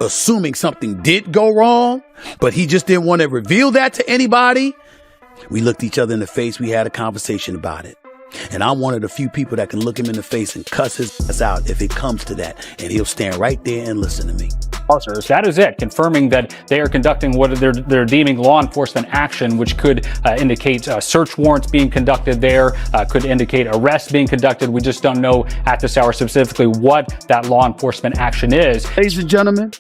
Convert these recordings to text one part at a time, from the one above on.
assuming something did go wrong, but he just didn't want to reveal that to anybody. We looked each other in the face. We had a conversation about it. And I'm one of the few people that can look him in the face and cuss his ass out if it comes to that. And he'll stand right there and listen to me. Officers, that is it, confirming that they are conducting what they're deeming law enforcement action, which could indicate search warrants being conducted there, could indicate arrests being conducted. We just don't know at this hour specifically what that law enforcement action is. Ladies and gentlemen,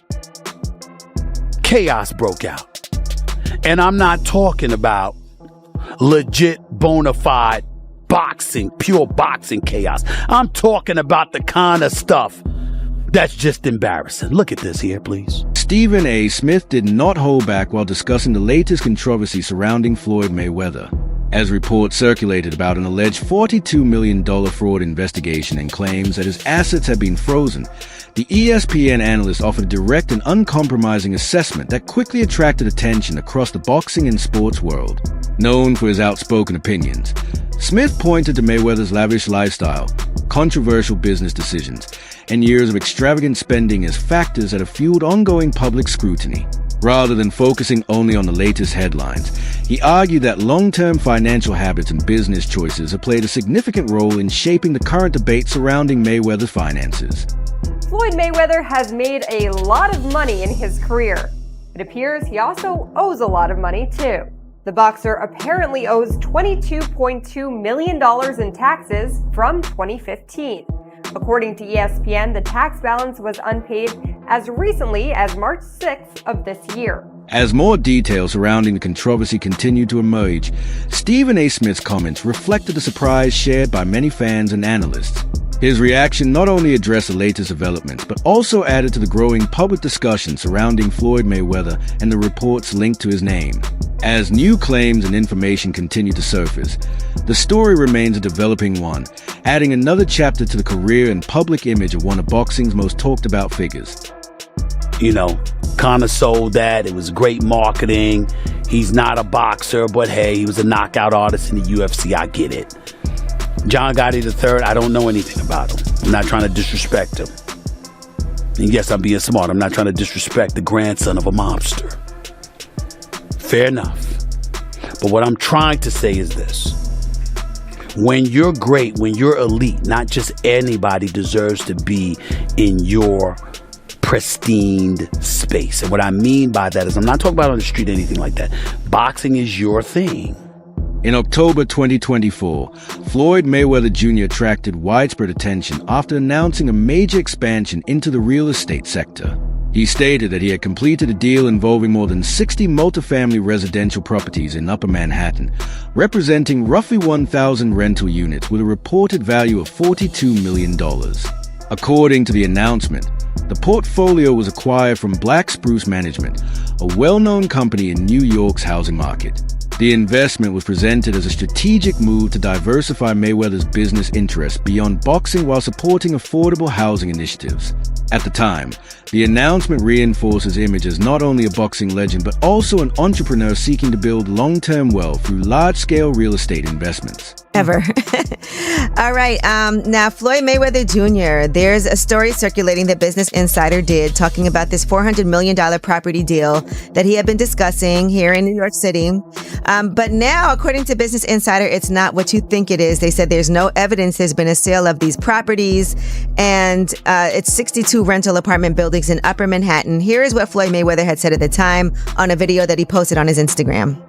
chaos broke out. And I'm not talking about legit, bona fide boxing, pure boxing chaos. I'm talking about the kind of stuff that's just embarrassing. Look at this here, please. Stephen A. Smith did not hold back while discussing the latest controversy surrounding Floyd Mayweather. As reports circulated about an alleged $42 million fraud investigation and claims that his assets had been frozen, the ESPN analyst offered a direct and uncompromising assessment that quickly attracted attention across the boxing and sports world. Known for his outspoken opinions, Smith pointed to Mayweather's lavish lifestyle, controversial business decisions, and years of extravagant spending as factors that have fueled ongoing public scrutiny. Rather than focusing only on the latest headlines, he argued that long-term financial habits and business choices have played a significant role in shaping the current debate surrounding Mayweather's finances. Floyd Mayweather has made a lot of money in his career. It appears he also owes a lot of money too. The boxer apparently owes $22.2 million in taxes from 2015. According to ESPN, the tax balance was unpaid as recently as March 6th of this year. As more details surrounding the controversy continued to emerge, Stephen A. Smith's comments reflected the surprise shared by many fans and analysts. His reaction not only addressed the latest developments, but also added to the growing public discussion surrounding Floyd Mayweather and the reports linked to his name. As new claims and information continue to surface, the story remains a developing one, adding another chapter to the career and public image of one of boxing's most talked about figures. You know, kind of sold that. It was great marketing. He's not a boxer, but hey, he was a knockout artist in the UFC. I get it. John Gotti III, I don't know anything about him. I'm not trying to disrespect him. And yes, I'm being smart. I'm not trying to disrespect the grandson of a mobster. Fair enough. But what I'm trying to say is this. When you're great, when you're elite, not just anybody deserves to be in your pristine space. And what I mean by that is I'm not talking about on the street or anything like that. Boxing is your thing. In October 2024, Floyd Mayweather Jr. attracted widespread attention after announcing a major expansion into the real estate sector. He stated that he had completed a deal involving more than 60 multifamily residential properties in Upper Manhattan, representing roughly 1,000 rental units with a reported value of $42 million. According to the announcement, the portfolio was acquired from Black Spruce Management, a well-known company in New York's housing market. The investment was presented as a strategic move to diversify Mayweather's business interests beyond boxing while supporting affordable housing initiatives. At the time, the announcement reinforced his image as not only a boxing legend but also an entrepreneur seeking to build long-term wealth through large-scale real estate investments. Ever. All right. Now, Floyd Mayweather Jr., there's a story circulating that Business Insider did talking about this $400 million property deal that he had been discussing here in New York City. But now, according to Business Insider, it's not what you think it is. They said there's no evidence there's been a sale of these properties, and it's 62 rental apartment buildings in Upper Manhattan. Here is what Floyd Mayweather had said at the time on a video that he posted on his Instagram.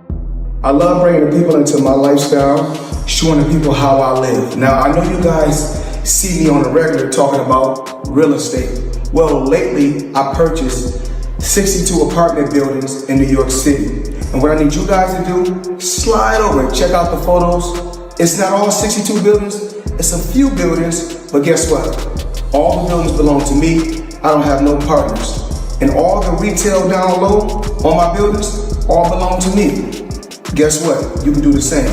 I love bringing the people into my lifestyle, showing the people how I live. Now, I know you guys see me on the regular talking about real estate. Well, lately, I purchased 62 apartment buildings in New York City. And what I need you guys to do, slide over and check out the photos. It's not all 62 buildings, it's a few buildings, but guess what? All the buildings belong to me. I don't have no partners. And all the retail down low on my buildings all belong to me. Guess what? You can do the same.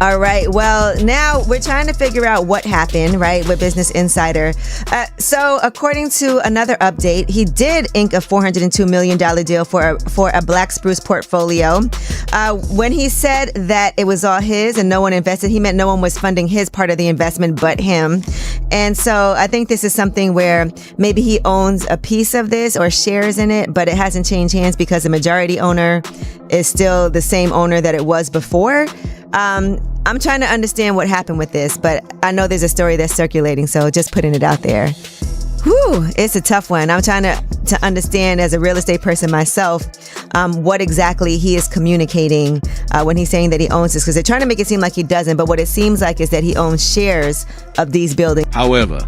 All right. Well, now we're trying to figure out what happened, right, with Business Insider. So according to another update, he did ink a $402 million deal for a Black Spruce portfolio. When he said that it was all his and no one invested, he meant no one was funding his part of the investment but him. And so I think this is something where maybe he owns a piece of this or shares in it, but it hasn't changed hands because the majority owner is still the same owner that it was before. I'm trying to understand what happened with this, but I know there's a story that's circulating, so just putting it out there. Whew, it's a tough one. I'm trying to understand as a real estate person myself, what exactly he is communicating when he's saying that he owns this, because they're trying to make it seem like he doesn't, but what it seems like is that he owns shares of these buildings. However,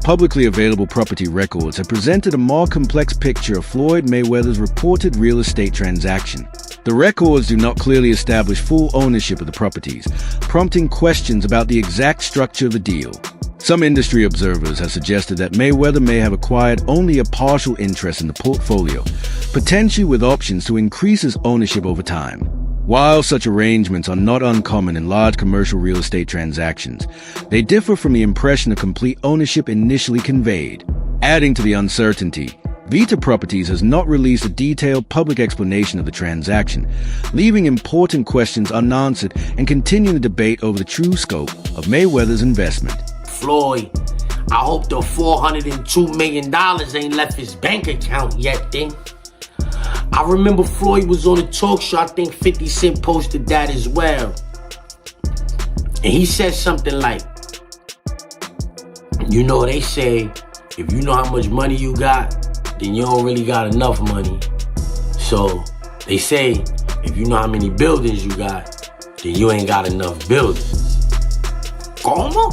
publicly available property records have presented a more complex picture of Floyd Mayweather's reported real estate transaction. The records do not clearly establish full ownership of the properties, prompting questions about the exact structure of the deal. Some industry observers have suggested that Mayweather may have acquired only a partial interest in the portfolio, potentially with options to increase his ownership over time. While such arrangements are not uncommon in large commercial real estate transactions, they differ from the impression of complete ownership initially conveyed. Adding to the uncertainty, Vita Properties has not released a detailed public explanation of the transaction, leaving important questions unanswered and continuing the debate over the true scope of Mayweather's investment. Floyd, I hope the $402 million ain't left his bank account yet, then. I remember Floyd was on a talk show, I think 50 Cent posted that as well. And he said something like, you know, they say, if you know how much money you got, then you don't really got enough money. So they say, if you know how many buildings you got, then you ain't got enough buildings. Como?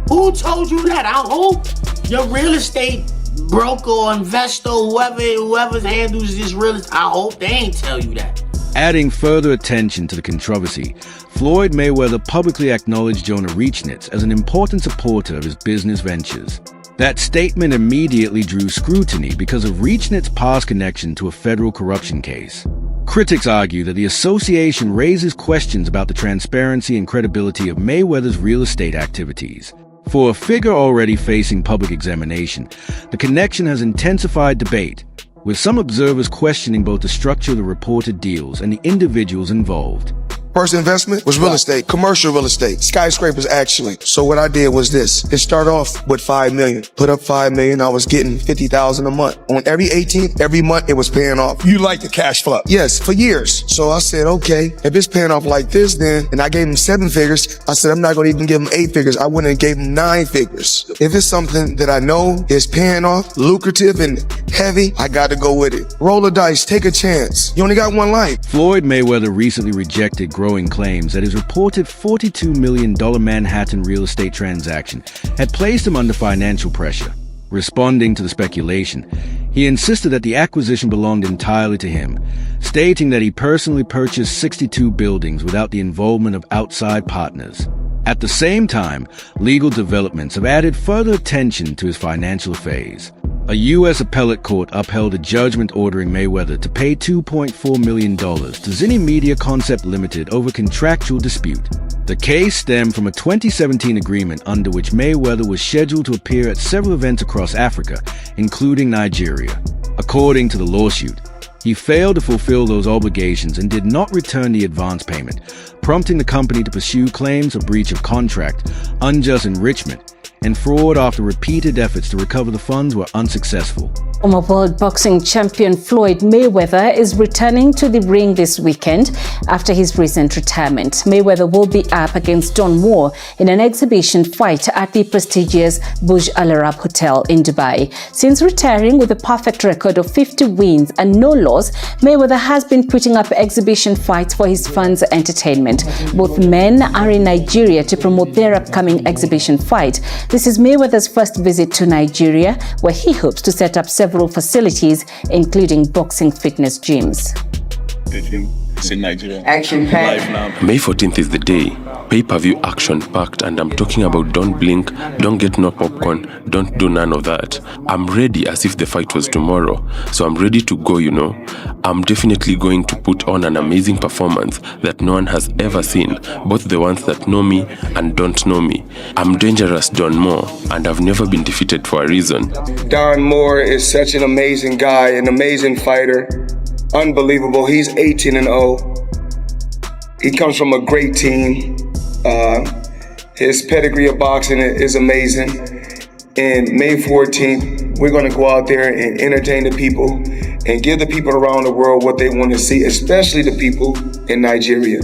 Who told you that? I hope your real estate broker or investor, whoever handles this real estate, I hope they ain't tell you that. Adding further attention to the controversy, Floyd Mayweather publicly acknowledged Jonah Reachnitz as an important supporter of his business ventures. That statement immediately drew scrutiny because of Reachnitz's past connection to a federal corruption case. Critics argue that the association raises questions about the transparency and credibility of Mayweather's real estate activities. For a figure already facing public examination, the connection has intensified debate, with some observers questioning both the structure of the reported deals and the individuals involved. First investment was real estate, commercial real estate, skyscrapers actually. So what I did was this. It started off with $5 million. Put up $5 million, I was getting $50,000 a month. On every 18th, every month it was paying off. You like the cash flow? Yes, for years. So I said, okay, if it's paying off like this then, and I gave him 7 figures, I said I'm not gonna even give him 8 figures. I went and gave him 9 figures. If it's something that I know is paying off, lucrative and heavy, I gotta go with it. Roll the dice, take a chance. You only got one life. Floyd Mayweather recently rejected growing claims that his reported $42 million Manhattan real estate transaction had placed him under financial pressure. Responding to the speculation, he insisted that the acquisition belonged entirely to him, stating that he personally purchased 62 buildings without the involvement of outside partners. At the same time, legal developments have added further attention to his financial affairs. A U.S. appellate court upheld a judgment ordering Mayweather to pay $2.4 million to Zinni Media Concept Limited over contractual dispute. The case stemmed from a 2017 agreement under which Mayweather was scheduled to appear at several events across Africa, including Nigeria. According to the lawsuit, he failed to fulfill those obligations and did not return the advance payment, prompting the company to pursue claims of breach of contract, unjust enrichment, and fraud after repeated efforts to recover the funds were unsuccessful. Former world boxing champion Floyd Mayweather is returning to the ring this weekend after his recent retirement. Mayweather will be up against Don Moore in an exhibition fight at the prestigious Burj Al Arab Hotel in Dubai. Since retiring with a perfect record of 50 wins and no loss, Mayweather has been putting up exhibition fights for his fans' entertainment. Both men are in Nigeria to promote their upcoming exhibition fight. This is Mayweather's first visit to Nigeria, where he hopes to set up several facilities, including boxing fitness gyms. It's in Nigeria. Action packed. Live now. May 14th is the day. Pay-per-view action-packed, and I'm talking about don't blink, don't get no popcorn, don't do none of that. I'm ready as if the fight was tomorrow. So I'm ready to go, you know. I'm definitely going to put on an amazing performance that no one has ever seen, both the ones that know me and don't know me. I'm dangerous Don Moore, and I've never been defeated for a reason. Don Moore is such an amazing guy, an amazing fighter. Unbelievable. He's 18-0. He comes from a great team. His pedigree of boxing is amazing. And May 14th, we're going to go out there and entertain the people and give the people around the world what they want to see, especially the people in Nigeria.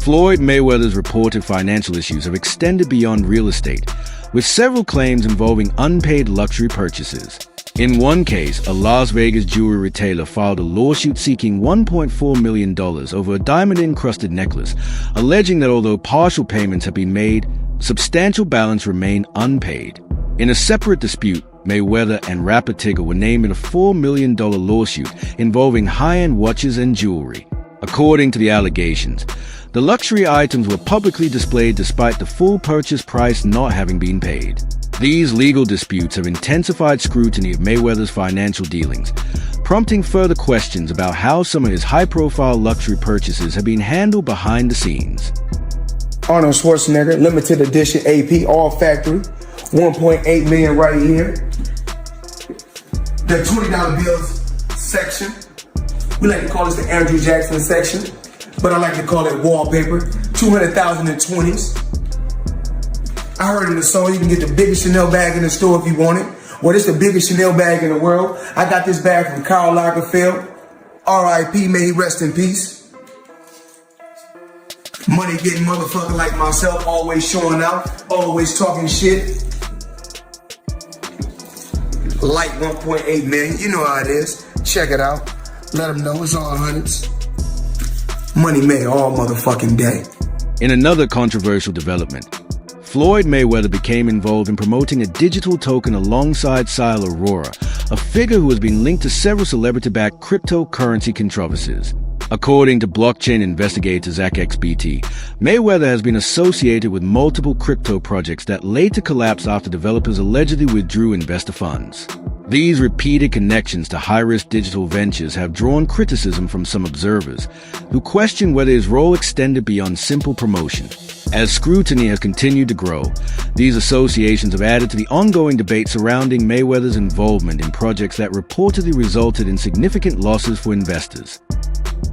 Floyd Mayweather's reported financial issues have extended beyond real estate, with several claims involving unpaid luxury purchases. In one case, a Las Vegas jewelry retailer filed a lawsuit seeking $1.4 million over a diamond-encrusted necklace, alleging that although partial payments have been made, substantial balance remained unpaid. In a separate dispute, Mayweather and rapper Tigger were named in a $4 million lawsuit involving high-end watches and jewelry. According to the allegations, the luxury items were publicly displayed despite the full purchase price not having been paid. These legal disputes have intensified scrutiny of Mayweather's financial dealings, prompting further questions about how some of his high-profile luxury purchases have been handled behind the scenes. Arnold Schwarzenegger, limited edition AP, all factory, 1.8 million right here. The $20 bills section. We like to call this the Andrew Jackson section, but I like to call it wallpaper. 200,000 in 20s. I heard in the song you can get the biggest Chanel bag in the store if you want it. Well, it's the biggest Chanel bag in the world. I got this bag from Karl Lagerfeld. R.I.P. May he rest in peace. Money getting motherfucker like myself, always showing out, always talking shit. Like 1.8 million, you know how it is. Check it out. Let them know it's all hundreds. Money made all motherfucking day. In another controversial development, Floyd Mayweather became involved in promoting a digital token alongside Sile Aurora, a figure who has been linked to several celebrity-backed cryptocurrency controversies. According to blockchain investigator Zach XBT, Mayweather has been associated with multiple crypto projects that later collapsed after developers allegedly withdrew investor funds. These repeated connections to high-risk digital ventures have drawn criticism from some observers, who question whether his role extended beyond simple promotion. As scrutiny has continued to grow, these associations have added to the ongoing debate surrounding Mayweather's involvement in projects that reportedly resulted in significant losses for investors.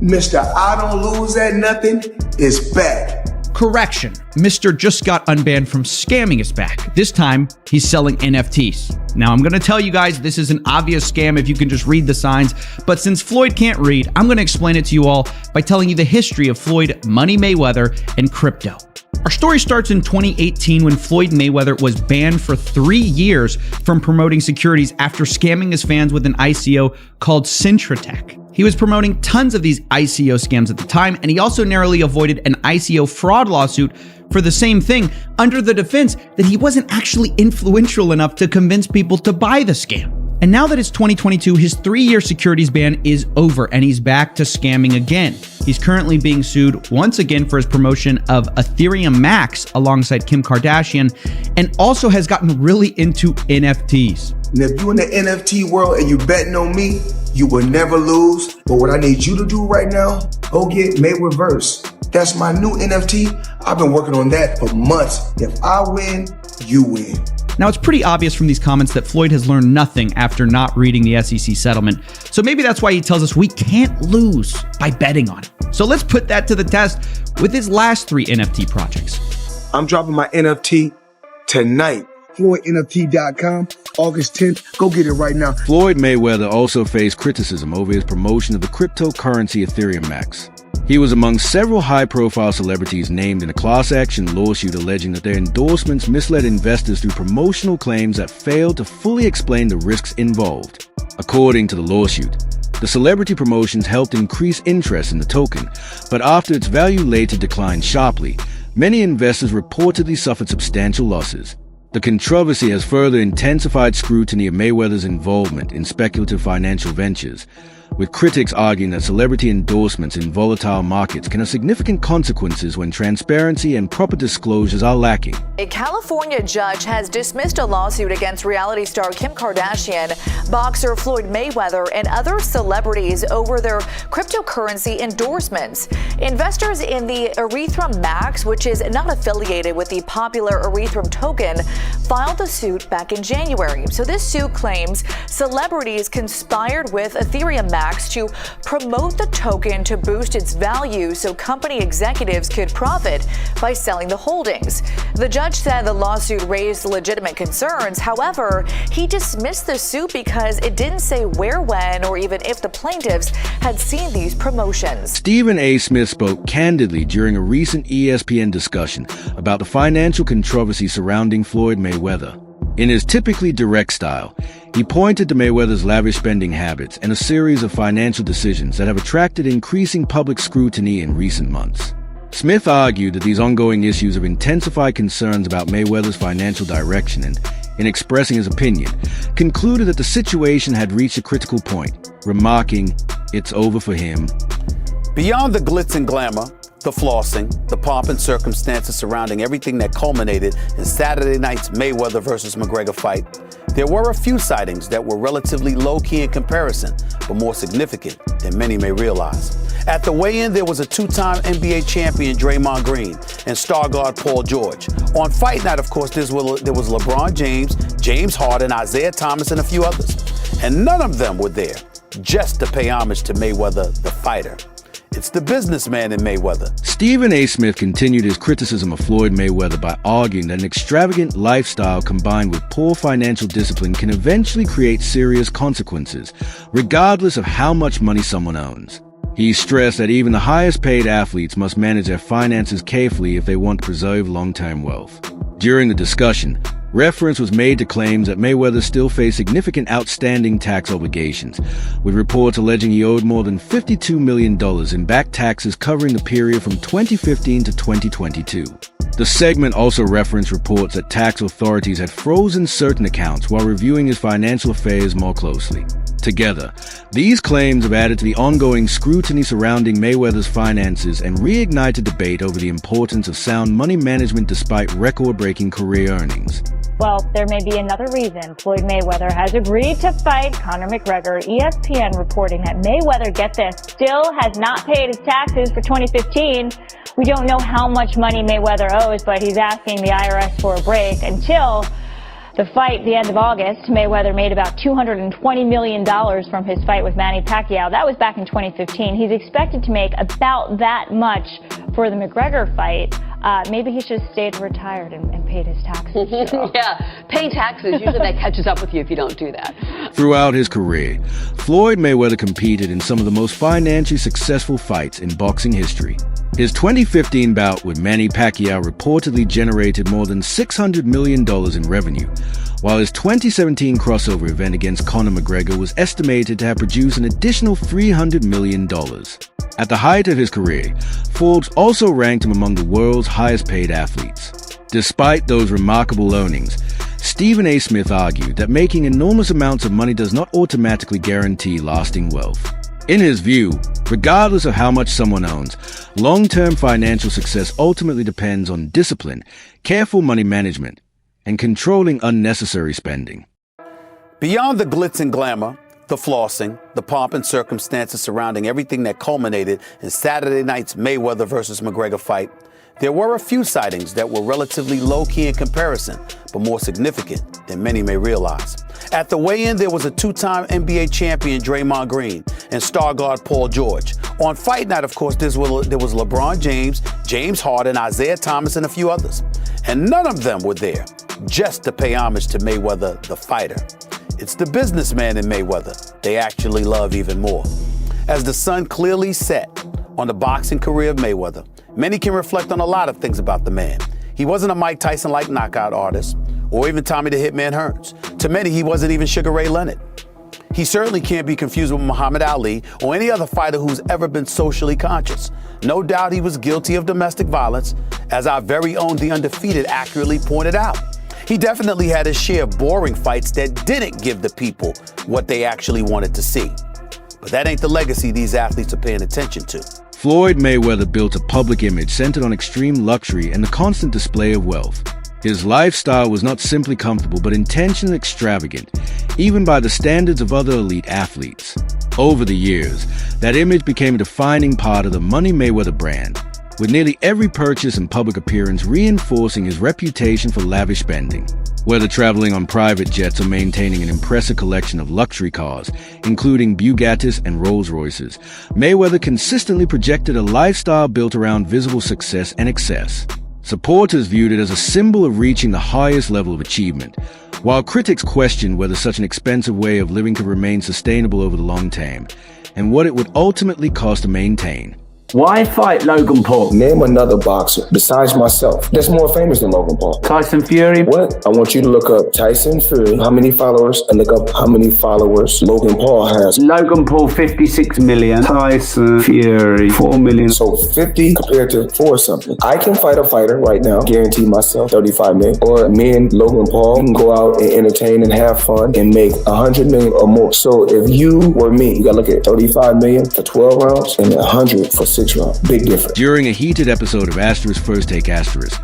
Mr. I don't lose at nothing is back. Correction, Mr. just got unbanned from scamming is back. This time, he's selling NFTs. Now, I'm going to tell you guys this is an obvious scam if you can just read the signs, but since Floyd can't read, I'm going to explain it to you all by telling you the history of Floyd Money Mayweather and crypto. Our story starts in 2018 when Floyd Mayweather was banned for 3 years from promoting securities after scamming his fans with an ICO called Cintratec. He was promoting tons of these ICO scams at the time, and he also narrowly avoided an ICO fraud lawsuit for the same thing under the defense that he wasn't actually influential enough to convince people to buy the scam. And now that it's 2022, his 3-year securities ban is over and he's back to scamming again. He's currently being sued once again for his promotion of Ethereum Max alongside Kim Kardashian, and also has gotten really into NFTs. And if you're in the NFT world and you betting on me, you will never lose. But what I need you to do right now, go get Mayweatherverse. That's my new NFT. I've been working on that for months. If I win, you win. Now, it's pretty obvious from these comments that Floyd has learned nothing after not reading the SEC settlement. So maybe that's why he tells us we can't lose by betting on it. So let's put that to the test with his last 3 NFT projects. I'm dropping my NFT tonight. FloydNFT.com, August 10th. Go get it right now. Floyd Mayweather also faced criticism over his promotion of the cryptocurrency Ethereum Max. He was among several high-profile celebrities named in a class-action lawsuit alleging that their endorsements misled investors through promotional claims that failed to fully explain the risks involved. According to the lawsuit, the celebrity promotions helped increase interest in the token, but after its value later declined sharply, many investors reportedly suffered substantial losses. The controversy has further intensified scrutiny of Mayweather's involvement in speculative financial ventures, with critics arguing that celebrity endorsements in volatile markets can have significant consequences when transparency and proper disclosures are lacking. A California judge has dismissed a lawsuit against reality star Kim Kardashian, boxer Floyd Mayweather, and other celebrities over their cryptocurrency endorsements. Investors in the Ethereum Max, which is not affiliated with the popular Ethereum token, filed the suit back in January. So this suit claims celebrities conspired with Ethereum Max to promote the token to boost its value so company executives could profit by selling the holdings. The judge said the lawsuit raised legitimate concerns. However, he dismissed the suit because it didn't say where, when, or even if the plaintiffs had seen these promotions. Stephen A. Smith spoke candidly during a recent ESPN discussion about the financial controversy surrounding Floyd Mayweather. In his typically direct style, he pointed to Mayweather's lavish spending habits and a series of financial decisions that have attracted increasing public scrutiny in recent months. Smith argued that these ongoing issues have intensified concerns about Mayweather's financial direction and, in expressing his opinion, concluded that the situation had reached a critical point, remarking, "It's over for him." Beyond the glitz and glamour, the flossing, the pomp and circumstances surrounding everything that culminated in Saturday night's Mayweather versus McGregor fight, there were a few sightings that were relatively low-key in comparison, but more significant than many may realize. At the weigh-in, there was a two-time NBA champion, Draymond Green, and star guard Paul George. On fight night, of course, there was LeBron James, James Harden, Isaiah Thomas, and a few others. And none of them were there just to pay homage to Mayweather, the fighter. It's the businessman in Mayweather. Stephen A. Smith continued his criticism of Floyd Mayweather by arguing that an extravagant lifestyle combined with poor financial discipline can eventually create serious consequences, regardless of how much money someone owns. He stressed that even the highest paid athletes must manage their finances carefully if they want to preserve long-term wealth. During the discussion, reference was made to claims that Mayweather still faced significant outstanding tax obligations, with reports alleging he owed more than $52 million in back taxes covering the period from 2015 to 2022. The segment also referenced reports that tax authorities had frozen certain accounts while reviewing his financial affairs more closely. Together, these claims have added to the ongoing scrutiny surrounding Mayweather's finances and reignited debate over the importance of sound money management despite record-breaking career earnings. Well, there may be another reason Floyd Mayweather has agreed to fight Conor McGregor. ESPN reporting that Mayweather, get this, still has not paid his taxes for 2015. We don't know how much money Mayweather owes, but he's asking the IRS for a break. Until the fight, the end of August, Mayweather made about $220 million from his fight with Manny Pacquiao. That was back in 2015. He's expected to make about that much for the McGregor fight. Maybe he should have stayed retired and paid his taxes. Yeah, pay taxes. Usually that catches up with you if you don't do that. Throughout his career, Floyd Mayweather competed in some of the most financially successful fights in boxing history. His 2015 bout with Manny Pacquiao reportedly generated more than $600 million in revenue, while his 2017 crossover event against Conor McGregor was estimated to have produced an additional $300 million. At the height of his career, Forbes also ranked him among the world's highest-paid athletes. Despite those remarkable earnings, Stephen A. Smith argued that making enormous amounts of money does not automatically guarantee lasting wealth. In his view, regardless of how much someone owns, long-term financial success ultimately depends on discipline, careful money management, and controlling unnecessary spending. Beyond the glitz and glamour, the flossing, the pomp and circumstances surrounding everything that culminated in Saturday night's Mayweather versus McGregor fight, there were a few sightings that were relatively low-key in comparison, but more significant than many may realize. At the weigh-in, there was a two-time NBA champion, Draymond Green, and star guard Paul George. On fight night, of course, there was LeBron James, James Harden, Isaiah Thomas, and a few others. And none of them were there just to pay homage to Mayweather, the fighter. It's the businessman in Mayweather they actually love even more. As the sun clearly set on the boxing career of Mayweather, many can reflect on a lot of things about the man. He wasn't a Mike Tyson-like knockout artist, or even Tommy the Hitman Hearns. To many, he wasn't even Sugar Ray Leonard. He certainly can't be confused with Muhammad Ali or any other fighter who's ever been socially conscious. No doubt he was guilty of domestic violence, as our very own The Undefeated accurately pointed out. He definitely had his share of boring fights that didn't give the people what they actually wanted to see. But that ain't the legacy these athletes are paying attention to. Floyd Mayweather built a public image centered on extreme luxury and the constant display of wealth. His lifestyle was not simply comfortable, but intentionally extravagant, even by the standards of other elite athletes. Over the years, that image became a defining part of the Money Mayweather brand, with nearly every purchase and public appearance reinforcing his reputation for lavish spending. Whether traveling on private jets or maintaining an impressive collection of luxury cars, including Bugattis and Rolls-Royces, Mayweather consistently projected a lifestyle built around visible success and excess. Supporters viewed it as a symbol of reaching the highest level of achievement, while critics questioned whether such an expensive way of living could remain sustainable over the long term, and what it would ultimately cost to maintain. Why fight Logan Paul? Name another boxer besides myself that's more famous than Logan Paul. Tyson Fury? What? I want you to look up Tyson Fury, how many followers, and look up how many followers Logan Paul has. Logan Paul, 56 million. Tyson Fury, 4 million. So 50 compared to 4 something. I can fight a fighter right now, guarantee myself 35 million. Or me and Logan Paul can go out and entertain and have fun and make 100 million or more. So if you were me, you gotta look at 35 million for 12 rounds and 100 for 6 rounds. Big difference. During a heated episode of Asterisk First Take Asterisk,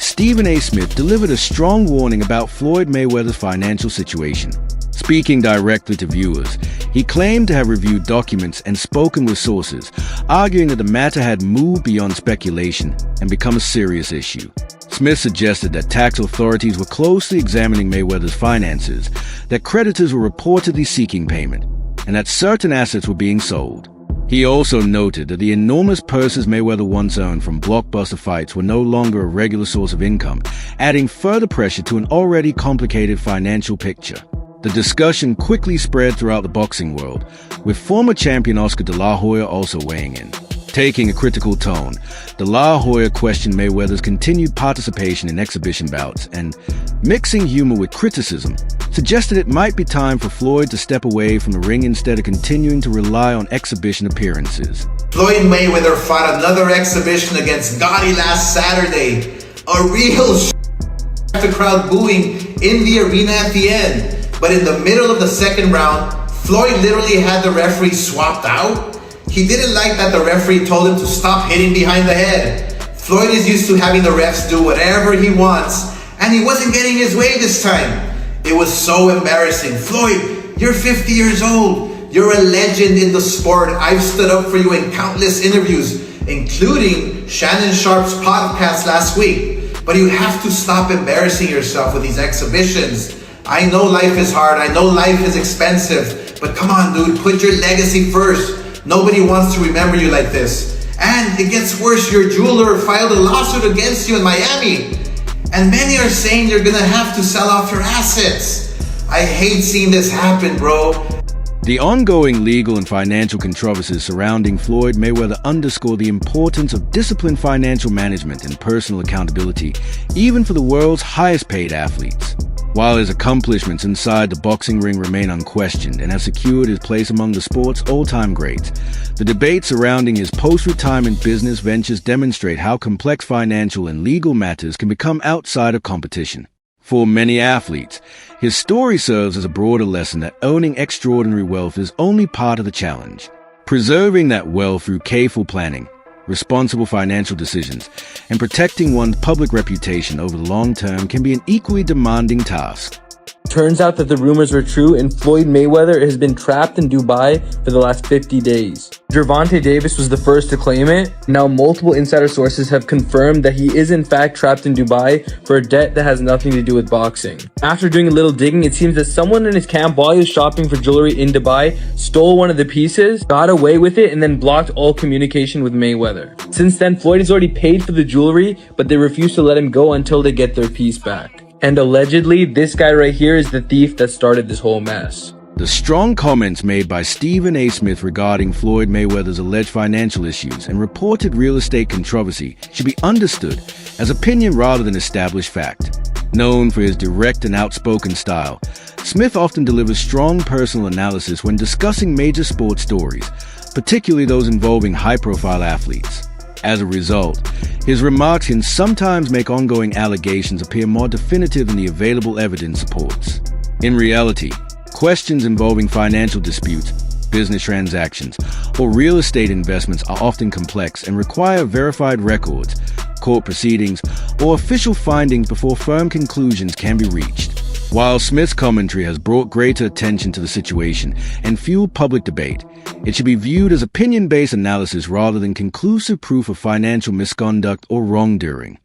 Stephen A. Smith delivered a strong warning about Floyd Mayweather's financial situation. Speaking directly to viewers, he claimed to have reviewed documents and spoken with sources, arguing that the matter had moved beyond speculation and become a serious issue. Smith suggested that tax authorities were closely examining Mayweather's finances, that creditors were reportedly seeking payment, and that certain assets were being sold. He also noted that the enormous purses Mayweather once earned from blockbuster fights were no longer a regular source of income, adding further pressure to an already complicated financial picture. The discussion quickly spread throughout the boxing world, with former champion Oscar De La Hoya also weighing in. Taking a critical tone, De La Hoya questioned Mayweather's continued participation in exhibition bouts and, mixing humor with criticism, suggested it might be time for Floyd to step away from the ring instead of continuing to rely on exhibition appearances. Floyd Mayweather fought another exhibition against Gotti last Saturday. A real the crowd booing in the arena at the end. But in the middle of the second round, Floyd literally had the referee swapped out. He didn't like that the referee told him to stop hitting behind the head. Floyd is used to having the refs do whatever he wants, and he wasn't getting his way this time. It was so embarrassing. Floyd, you're 50 years old. You're a legend in the sport. I've stood up for you in countless interviews, including Shannon Sharp's podcast last week. But you have to stop embarrassing yourself with these exhibitions. I know life is hard. I know life is expensive. But come on, dude, put your legacy first. Nobody wants to remember you like this. And it gets worse. Your jeweler filed a lawsuit against you in Miami. And many are saying you're gonna have to sell off your assets. I hate seeing this happen, bro. The ongoing legal and financial controversies surrounding Floyd Mayweather underscore the importance of disciplined financial management and personal accountability, even for the world's highest paid athletes. While his accomplishments inside the boxing ring remain unquestioned and have secured his place among the sport's all-time greats, the debate surrounding his post-retirement business ventures demonstrate how complex financial and legal matters can become outside of competition. For many athletes, his story serves as a broader lesson that owning extraordinary wealth is only part of the challenge. Preserving that wealth through careful planning, responsible financial decisions, and protecting one's public reputation over the long term can be an equally demanding task. Turns out that the rumors were true and Floyd Mayweather has been trapped in Dubai for the last 50 days. Gervonta Davis was the first to claim it. Now multiple insider sources have confirmed that he is in fact trapped in Dubai for a debt that has nothing to do with boxing. After doing a little digging, it seems that someone in his camp while he was shopping for jewelry in Dubai stole one of the pieces, got away with it, and then blocked all communication with Mayweather. Since then, Floyd has already paid for the jewelry, but they refuse to let him go until they get their piece back. And allegedly, this guy right here is the thief that started this whole mess. The strong comments made by Stephen A. Smith regarding Floyd Mayweather's alleged financial issues and reported real estate controversy should be understood as opinion rather than established fact. Known for his direct and outspoken style, Smith often delivers strong personal analysis when discussing major sports stories, particularly those involving high-profile athletes. As a result, his remarks can sometimes make ongoing allegations appear more definitive than the available evidence supports. In reality, questions involving financial disputes business transactions, or real estate investments are often complex and require verified records, court proceedings, or official findings before firm conclusions can be reached. While Smith's commentary has brought greater attention to the situation and fueled public debate, it should be viewed as opinion-based analysis rather than conclusive proof of financial misconduct or wrongdoing.